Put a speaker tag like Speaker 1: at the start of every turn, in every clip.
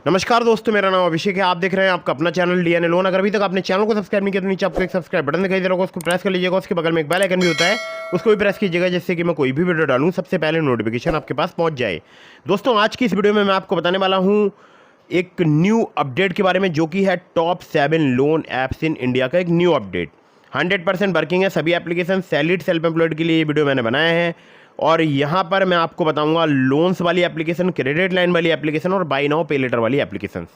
Speaker 1: नमस्कार दोस्तों, मेरा नाम अभिषेक है। आप देख रहे हैं आपका अपना चैनल डीएनए लोन। अगर अभी तक आपने चैनल को सब्सक्राइब नहीं किया तो नीचे आपको एक सब्सक्राइब बटन दिखाई दे रहा होगा, उसको प्रेस कर लीजिएगा। उसके बगल में एक बेल आइकन भी होता है, उसको भी प्रेस कीजिएगा, जिससे कि मैं कोई भी वीडियो डालूं सबसे पहले नोटिफिकेशन आपके पास पहुंच जाए। दोस्तों, आज की इस वीडियो में मैं आपको बताने वाला हूँ एक न्यू अपडेट के बारे में, जो कि है top 7 loan apps in India का एक न्यू अपडेट। 100% वर्किंग है सभी एप्लीकेशन। सैलरीड सेल्फ एम्प्लॉयड के लिए ये वीडियो मैंने बनाया है और यहाँ पर मैं आपको बताऊंगा लोन्स वाली एप्लीकेशन, क्रेडिट लाइन वाली एप्लीकेशन और बाय नाउ पे लेटर वाली एप्लीकेशंस।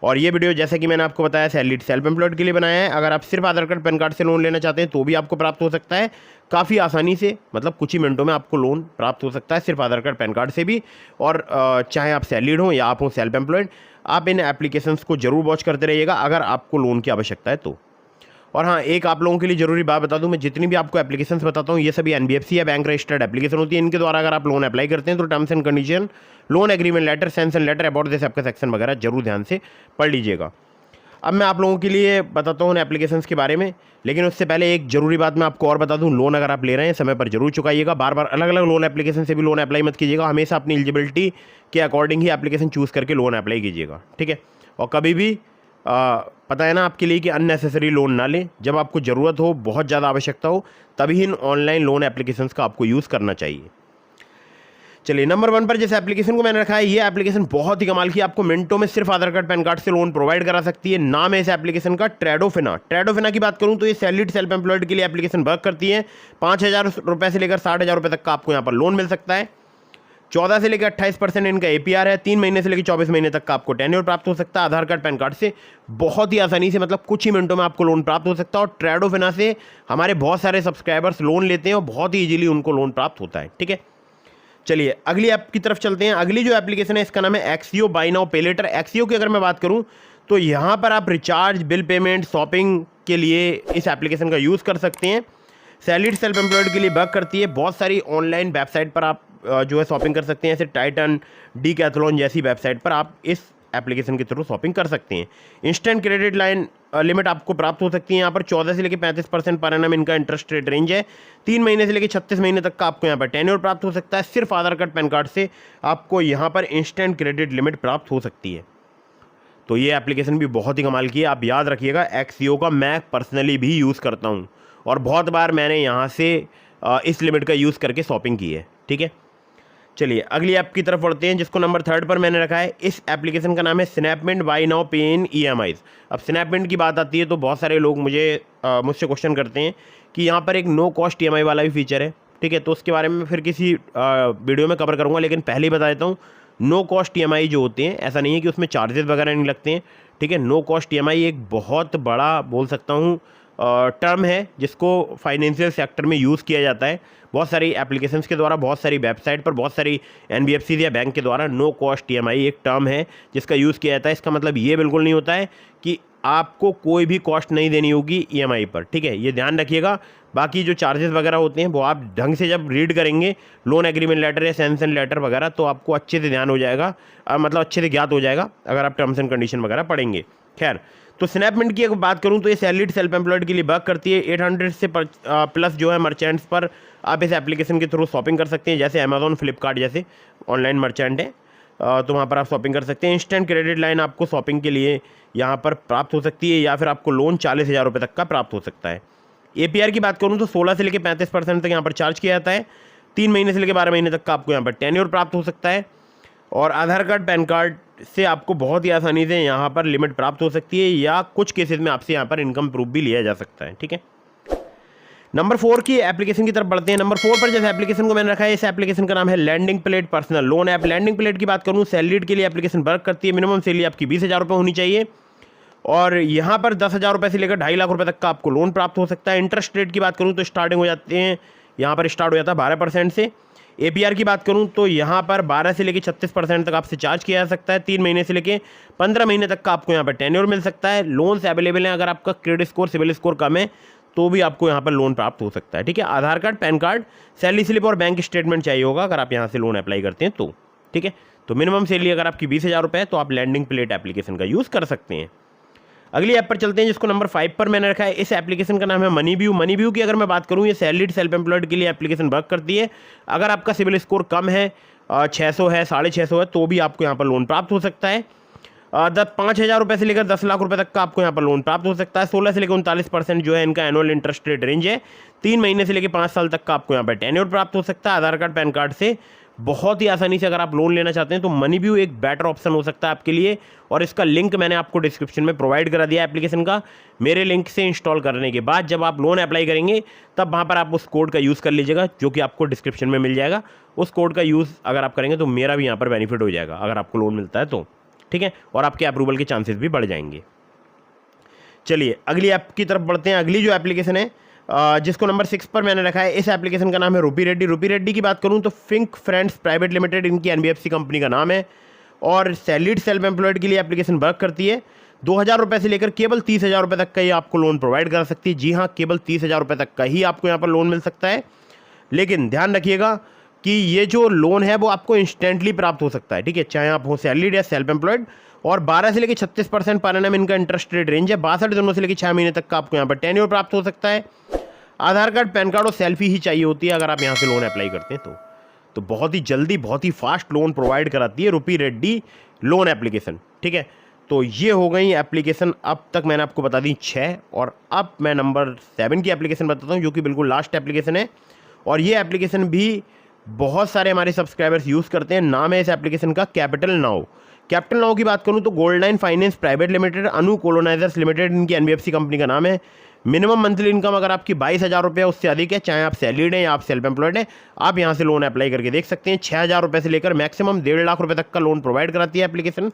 Speaker 1: और ये वीडियो जैसे कि मैंने आपको बताया सैलरीड सेल्फ एम्प्लॉयड के लिए बनाया है। अगर आप सिर्फ आधार कार्ड पैन कार्ड से लोन लेना चाहते हैं तो भी आपको प्राप्त हो सकता है काफ़ी आसानी से, मतलब कुछ ही मिनटों में आपको लोन प्राप्त हो सकता है सिर्फ आधार कार्ड पैन कार्ड से भी। और चाहे आप सैलरीड हों या आप हों सेल्फ एम्प्लॉयड, आप इन एप्लीकेशंस को जरूर वॉच करते रहिएगा अगर आपको लोन की आवश्यकता है तो। और हाँ, एक आप लोगों के लिए जरूरी बात बता दूं, मैं जितनी भी आपको एप्लीकेशंस बताता हूँ ये सभी एनबीएफसी या बैंक रजिस्टर्ड एप्लीकेशन होती है। इनके द्वारा अगर आप लोन अप्लाई करते हैं तो terms and condition, loan agreement letter, sanction letter, about this आपका सेक्शन वगैरह जरूर ध्यान से पढ़ लीजिएगा। अब मैं आप लोगों के लिए बताता हूँ एप्लीकेशंस के बारे में, लेकिन उससे पहले एक जरूरी बात मैं आपको और बता दूँ, लोन अगर आप ले रहे हैं समय पर जरूर चुकाइएगा। बार बार अलग अलग लोन एप्लीकेशन से भी लोन अप्लाई मत कीजिएगा। हमेशा अपनी एलिजिबिलिटी के अकॉर्डिंग ही एप्लीकेशन चूज़ करके लोन अप्लाई कीजिएगा, ठीक है। और कभी भी पता है ना आपके लिए कि अननेसेसरी लोन ना लें। जब आपको ज़रूरत हो, बहुत ज़्यादा आवश्यकता हो, तभी इन ऑनलाइन लोन एप्लीकेशंस का आपको यूज़ करना चाहिए। चलिए, नंबर 1 पर जिस एप्लीकेशन को मैंने रखा है, ये एप्लीकेशन बहुत ही कमाल की, आपको मिनटों में सिर्फ आधार कार्ड पैन कार्ड से लोन प्रोवाइड करा सकती है। नाम है इस एप्लीकेशन का ट्रेडोफिना। ट्रेडोफिना की बात करूं तो ये सैलरीड सेल्फ एम्प्लॉयड के लिए एप्लीकेशन वर्क करती है। 5,000 रुपये से लेकर 60,000 रुपये तक का आपको यहाँ पर लोन मिल सकता है। 14 से लेकर 28% इनका एपीआर है। 3 महीने से लेकर 24 महीने तक का आपको टेन्योर प्राप्त हो सकता है। आधार कार्ड पैन कार्ड से बहुत ही आसानी से, मतलब कुछ ही मिनटों में आपको लोन प्राप्त हो सकता है। और ट्रेडोफिना से हमारे बहुत सारे सब्सक्राइबर्स लोन लेते हैं और बहुत ही इजीली उनको लोन प्राप्त होता है, ठीक है। चलिए, अगली ऐप की तरफ चलते हैं। अगली जो एप्लीकेशन है इसका नाम है एक्सियो बाय नाउ पे लेटर। एक्सियो की अगर मैं बात करूं तो यहाँ पर आप रिचार्ज, बिल पेमेंट, शॉपिंग के लिए इस एप्लीकेशन का यूज़ कर सकते हैं। सैलरीड सेल्फ एम्प्लॉयड के लिए वर्क करती है। बहुत सारी ऑनलाइन वेबसाइट पर आप जो है शॉपिंग कर सकते हैं, जैसे टाइटन, डीकैथलॉन जैसी वेबसाइट पर आप इस एप्लीकेशन के थ्रू शॉपिंग कर सकते हैं। इंस्टेंट क्रेडिट लाइन लिमिट आपको प्राप्त हो सकती है। यहाँ पर 14 से लेकर 35% पर एनम इनका इंटरेस्ट रेट रेंज है। 3 महीने से लेकर 36 महीने तक का आपको यहाँ पर टेन्योर प्राप्त हो सकता है। सिर्फ आधार कार्ड पैन कार्ड से आपको यहाँ पर इंस्टेंट क्रेडिट लिमिट प्राप्त हो सकती है। तो ये एप्लीकेशन भी बहुत ही कमाल की है, आप याद रखिएगा। एक्सियो का मैं पर्सनली भी यूज़ करता हूँ और बहुत बार मैंने यहाँ से इस लिमिट का यूज़ करके शॉपिंग की है, ठीक है। चलिए, अगली ऐप की तरफ बढ़ते हैं, जिसको नंबर 3 पर मैंने रखा है। इस एप्लीकेशन का नाम है स्नैपमिंट बाय नाउ पे इन ईएमआईज। अब स्नैपमिंट की बात आती है तो बहुत सारे लोग मुझसे क्वेश्चन करते हैं कि यहाँ पर एक नो कॉस्ट ईएमआई वाला भी फीचर है, ठीक है। तो उसके बारे में फिर किसी वीडियो में कवर करूँगा, लेकिन पहले ही बता देता हूँ, नो कॉस्ट ईएमआई जो होते हैं, ऐसा नहीं है कि उसमें चार्जेस वगैरह नहीं लगते हैं, ठीक है। नो कॉस्ट ईएमआई एक बहुत बड़ा, बोल सकता हूँ, टर्म है जिसको फाइनेंशियल सेक्टर में यूज़ किया जाता है। बहुत सारी एप्लीकेशंस के द्वारा, बहुत सारी वेबसाइट पर, बहुत सारी एनबीएफसी या बैंक के द्वारा नो कॉस्ट ईएमआई एक टर्म है जिसका यूज़ किया जाता है। इसका मतलब ये बिल्कुल नहीं होता है कि आपको कोई भी कॉस्ट नहीं देनी होगी ईएमआई पर, ठीक है, ये ध्यान रखिएगा। बाकी जो चार्जेस वगैरह होते हैं वो आप ढंग से जब रीड करेंगे लोन एग्रीमेंट लेटर या सैंक्शन लेटर वगैरह, तो आपको अच्छे से ध्यान हो जाएगा, मतलब अच्छे से ज्ञात हो जाएगा अगर आप टर्म्स एंड कंडीशन वगैरह पढ़ेंगे। खैर, तो स्नैपमिंट की अगर बात करूं तो ये सैलरीड सेल्फ एम्प्लॉयड के लिए वर्क करती है। 800 से प्लस जो है मर्चेंट्स पर आप इस एप्लीकेशन के थ्रू शॉपिंग कर सकते हैं, जैसे अमेजोन, फ्लिपकार्ट जैसे ऑनलाइन मर्चेंट हैं, तो वहाँ पर आप शॉपिंग कर सकते हैं। इंस्टेंट क्रेडिट लाइन आपको शॉपिंग के लिए यहाँ पर प्राप्त हो सकती है, या फिर आपको लोन 40,000 रुपये तक का प्राप्त हो सकता है। एपीआर की बात करूँ तो 16 से लेकर 35% तक यहाँ पर चार्ज किया जाता है। 3 महीने से लेकर 12 महीने तक का आपको यहाँ पर टेन्योर प्राप्त हो सकता है। और आधार कार्ड पैन कार्ड से आपको बहुत ही आसानी से यहाँ पर लिमिट प्राप्त हो सकती है, या कुछ केसेस में आपसे यहाँ पर इनकम प्रूफ भी लिया जा सकता है, ठीक है। नंबर 4 की एप्लीकेशन की तरफ बढ़ते हैं। नंबर 4 पर जिस एप्लीकेशन को मैंने रखा है, इस एप्लीकेशन का नाम है landing plate personal loan app. Landing plate की बात करूँ, सैलरीड के लिए एप्लीकेशन वर्क करती है। मिनिमम सैलरी आपकी 20,000 रुपये होनी चाहिए और यहाँ पर 10,000 रुपये से लेकर 2.5 लाख रुपये तक का आपको लोन प्राप्त हो सकता है। इंटरेस्ट रेट की बात करूँ तो स्टार्टिंग हो जाते हैं, यहाँ पर स्टार्ट हो जाता है 12% से। एपीआर की बात करूं तो यहाँ पर 12 से लेकर 36% तक आपसे चार्ज किया जा सकता है। 3 महीने से लेकर 15 महीने तक का आपको यहाँ पर टेन्योर मिल सकता है। लोन्स अवेलेबल हैं, अगर आपका क्रेडिट स्कोर, सिविल स्कोर कम है तो भी आपको यहाँ पर लोन प्राप्त हो सकता है, ठीक है। Aadhaar card, PAN card, salary slip और बैंक स्टेटमेंट चाहिए होगा अगर आप यहाँ से लोन अप्लाई करते हैं तो, ठीक है। तो मिनिमम सैलरी अगर आपकी 20,000 रुपये है तो आप लैंडिंग प्लेट एप्लीकेशन का यूज़ कर सकते हैं। अगली ऐप पर चलते हैं, जिसको नंबर 5 पर मैंने रखा है। इस एप्लीकेशन का नाम है मनीव्यू। मनीव्यू की अगर मैं बात करूँ, ये सैलरीड सेल्फ एम्प्लॉयड के लिए एप्लीकेशन वर्क करती है। अगर आपका सिविल स्कोर कम है, 600 है, 650 है, तो भी आपको यहाँ पर लोन प्राप्त हो सकता है। ₹5,000 से लेकर 10 लाख रुपए तक का आपको यहाँ पर लोन प्राप्त हो सकता है। 16 से लेकर 39% जो है इनका एनुअल इंटरेस्ट रेट रेंज है। 3 महीने से लेकर 5 साल तक का आपको यहाँ पर टेन्योर प्राप्त हो सकता है। आधार कार्ड पैन कार्ड से बहुत ही आसानी से अगर आप लोन लेना चाहते हैं तो मनीव्यू एक बेटर ऑप्शन हो सकता है आपके लिए, और इसका लिंक मैंने आपको डिस्क्रिप्शन में प्रोवाइड करा दिया एप्लीकेशन का। मेरे लिंक से इंस्टॉल करने के बाद जब आप लोन अप्लाई करेंगे तब वहाँ पर आप उस कोड का यूज़ कर लीजिएगा जो कि आपको डिस्क्रिप्शन में मिल जाएगा। उस कोड का यूज़ अगर आप करेंगे तो मेरा भी यहाँ पर बेनिफिट हो जाएगा अगर आपको लोन मिलता है तो, ठीक है, और आपके अप्रूवल के चांसेस भी बढ़ जाएंगे। चलिए अगली ऐप की तरफ बढ़ते हैं। अगली जो एप्लीकेशन है जिसको नंबर 6 पर मैंने रखा है, इस एप्लीकेशन का नाम है रूपी रेड्डी। रूपी रेड्डी की बात करूं तो फिंक फ्रेंड्स प्राइवेट लिमिटेड इनकी एनबीएफसी कंपनी का नाम है, और सैलरीड सेल्फ एम्प्लॉयड के लिए एप्लीकेशन वर्क करती है। 2,000 रुपये से लेकर केवल 30,000 रुपये तक का ही आपको लोन प्रोवाइड कर सकती है। जी हाँ, केवल 30,000 रुपये तक का ही आपको यहाँ पर लोन मिल सकता है। लेकिन ध्यान रखिएगा कि ये जो लोन है वो आपको इंस्टेंटली प्राप्त हो सकता है, ठीक है, चाहे आप हो सैलरीड या सेल्फ एम्प्लॉयड। और 12 से लेकर 36% पर एनम इनका इंटरेस्ट रेट रेंज है। 62 दिनों से लेकर 6 महीने तक का आपको यहाँ पर टेन्योर प्राप्त हो सकता है। आधार कार्ड, पैन कार्ड और सेल्फी ही चाहिए होती है अगर आप यहाँ से लोन अप्लाई करते हैं तो बहुत ही जल्दी, बहुत ही फास्ट लोन प्रोवाइड कराती है रूपी रेड्डी लोन एप्लीकेशन, ठीक है। तो ये हो गई एप्लीकेशन, अब तक मैंने आपको बता दी 6, और अब मैं नंबर 7 की एप्लीकेशन बताता हूँ जो कि बिल्कुल लास्ट एप्लीकेशन है, और ये एप्लीकेशन भी बहुत सारे हमारे सब्सक्राइबर्स यूज़ करते हैं। नाम है इस एप्लीकेशन का कैपिटल नाउ। कैपिटल नाउ की बात करूँ तो गोल्डलाइन फाइनेंस प्राइवेट लिमिटेड, अनु कोलोनाइजर्स लिमिटेड इनकी एनबीएफसी कंपनी का नाम है। मिनिमम मंथली इनकम अगर आपकी 22,000 रुपये उससे अधिक है, चाहे आप सैलरीड हैं या आप सेल्फ एम्प्लॉयड हैं, आप यहाँ से लोन अप्लाई करके देख सकते हैं। 6,000 रुपये से लेकर मैक्सिमम 1.5 लाख रुपये तक का लोन प्रोवाइड कराती है एप्लीकेशन।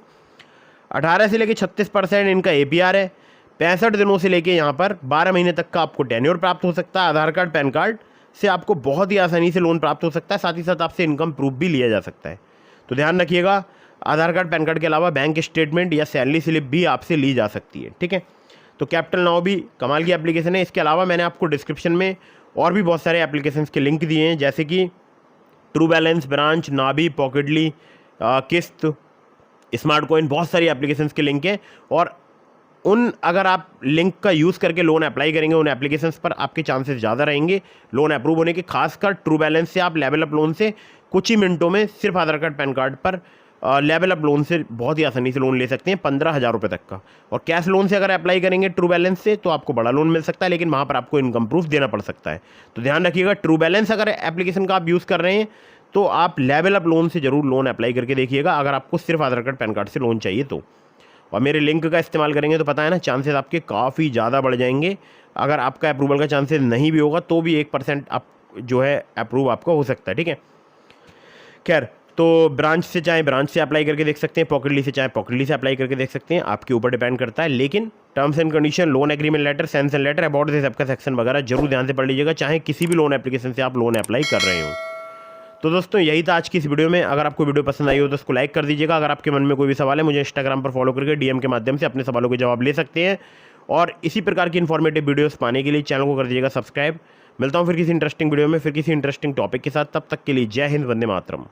Speaker 1: 18 से लेकर 36% इनका APR है। 65 दिनों से लेकर यहाँ पर 12 महीने तक का आपको टेन्योर प्राप्त हो सकता है। आधार कार्ड, पैन कार्ड से आपको बहुत ही आसानी से लोन प्राप्त हो सकता है। साथ ही साथ आपसे इनकम प्रूफ भी लिया जा सकता है। तो ध्यान रखिएगा, आधार कार्ड, पैन कार्ड के अलावा बैंक स्टेटमेंट या सैलरी स्लिप भी आपसे ली जा सकती है, ठीक है। तो कैपिटल नाउ भी कमाल की एप्लीकेशन है। इसके अलावा मैंने आपको डिस्क्रिप्शन में और भी बहुत सारे एप्लीकेशंस के लिंक दिए हैं, जैसे कि ट्रू बैलेंस, ब्रांच, नाभी, पॉकेटली, किस्त, स्मार्ट कॉइन, बहुत सारी एप्लीकेशंस के लिंक हैं। और उन अगर आप लिंक का यूज़ करके लोन अप्लाई करेंगे उन एप्लीकेशंस पर, आपके चांसेस ज़्यादा रहेंगे लोन अप्रूव होने के। खासकर ट्रू बैलेंस से आप लेवल अप लोन से कुछ ही मिनटों में सिर्फ आधार कार्ड, पैन कार्ड पर लेवल अप लोन से बहुत ही आसानी से लोन ले सकते हैं 15,000 रुपये तक का। और कैश लोन से अगर अप्लाई करेंगे ट्रू बैलेंस से तो आपको बड़ा लोन मिल सकता है, लेकिन वहाँ पर आपको इनकम प्रूफ देना पड़ सकता है। तो ध्यान रखिएगा, ट्रू बैलेंस अगर एप्लीकेशन का आप यूज़ कर रहे हैं तो आप लेवल अप लोन से ज़रूर लोन अप्लाई करके देखिएगा, अगर आपको सिर्फ आधार कार्ड, पैन कार्ड से लोन चाहिए तो। और मेरे लिंक का इस्तेमाल करेंगे तो पता है ना, चांसेस आपके काफ़ी ज़्यादा बढ़ जाएंगे। अगर आपका अप्रूवल का चांसेस नहीं भी होगा तो भी 1% आप जो है अप्रूव आपका हो सकता है, ठीक है। खैर, तो ब्रांच से चाहे ब्रांच से अप्लाई करके देख सकते हैं, पॉकेटली से चाहे पॉकेटली से अप्लाई करके देख सकते हैं, आपके ऊपर डिपेंड करता है। लेकिन terms and condition, loan agreement letter, sanction letter, about this सबका सेक्शन वगैरह जरूर ध्यान से पढ़ लीजिएगा, चाहे किसी भी लोन एप्लीकेशन से आप लोन अप्लाई कर रहे हो। तो दोस्तों यही था आज की इस वीडियो में। अगर आपको वीडियो पसंद आई हो तो उसको लाइक कर दीजिएगा। अगर आपके मन में कोई भी सवाल है, मुझे इंस्टाग्राम पर फॉलो करके DM के माध्यम से अपने सवालों के जवाब ले सकते हैं। और इसी प्रकार की इन्फॉर्मेटिव वीडियोस पाने के लिए चैनल को कर दीजिएगा सब्सक्राइब। मिलता हूँ फिर किसी इंटरेस्टिंग वीडियो में, फिर किसी इंटरेस्टिंग टॉपिक के साथ। तब तक के लिए जय हिंद, वंदे मातरम।